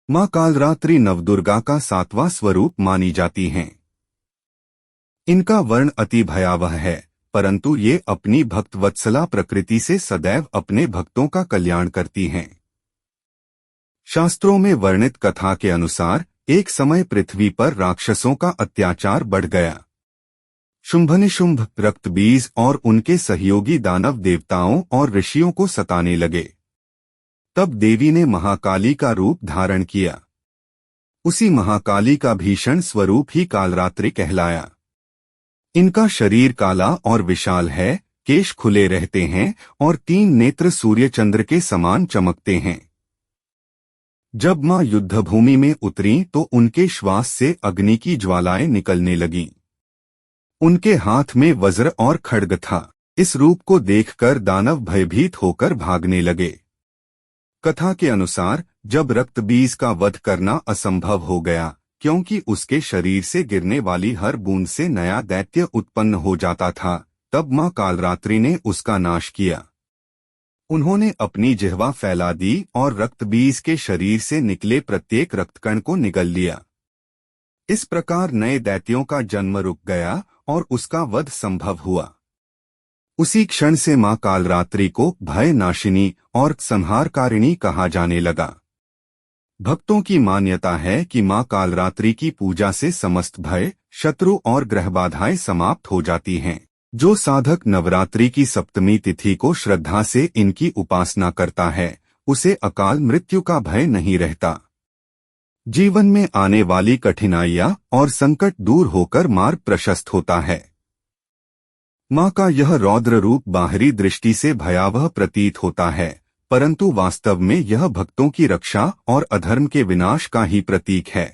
माँ कालरात्रि नवदुर्गा का 7वां स्वरूप मानी जाती हैं। इनका वर्ण अति भयावह है, परंतु ये अपनी भक्तवत्सला प्रकृति से सदैव अपने भक्तों का कल्याण करती हैं। शास्त्रों में वर्णित कथा के अनुसार एक समय पृथ्वी पर राक्षसों का अत्याचार बढ़ गया। शुंभनिशुंभ, रक्तबीज और उनके सहयोगी दानव देवताओं और ऋषियों को सताने लगे। तब देवी ने महाकाली का रूप धारण किया। उसी महाकाली का भीषण स्वरूप ही कालरात्रि कहलाया। इनका शरीर काला और विशाल है, केश खुले रहते हैं और 3 नेत्र सूर्य चंद्र के समान चमकते हैं। जब मां युद्धभूमि में उतरी तो उनके श्वास से अग्नि की ज्वालाएं निकलने लगीं। उनके हाथ में वज्र और खड्ग था। इस रूप को देखकर दानव भयभीत होकर भागने लगे। कथा के अनुसार जब रक्तबीज का वध करना असंभव हो गया, क्योंकि उसके शरीर से गिरने वाली हर बूंद से नया दैत्य उत्पन्न हो जाता था, तब मां कालरात्रि ने उसका नाश किया। उन्होंने अपनी जिह्वा फैला दी और रक्तबीज के शरीर से निकले प्रत्येक रक्तकण को निगल लिया। इस प्रकार नए दैत्यों का जन्म रुक गया और उसका वध संभव हुआ। उसी क्षण से मां कालरात्रि को भय नाशिनी और संहारकारिणी कहा जाने लगा। भक्तों की मान्यता है कि मां कालरात्रि की पूजा से समस्त भय, शत्रु और ग्रह बाधाएं समाप्त हो जाती हैं। जो साधक नवरात्रि की सप्तमी तिथि को श्रद्धा से इनकी उपासना करता है, उसे अकाल मृत्यु का भय नहीं रहता। जीवन में आने वाली कठिनाइयां और संकट दूर होकर मार्ग प्रशस्त होता है। मां का यह रौद्र रूप बाहरी दृष्टि से भयावह प्रतीत होता है, परंतु वास्तव में यह भक्तों की रक्षा और अधर्म के विनाश का ही प्रतीक है।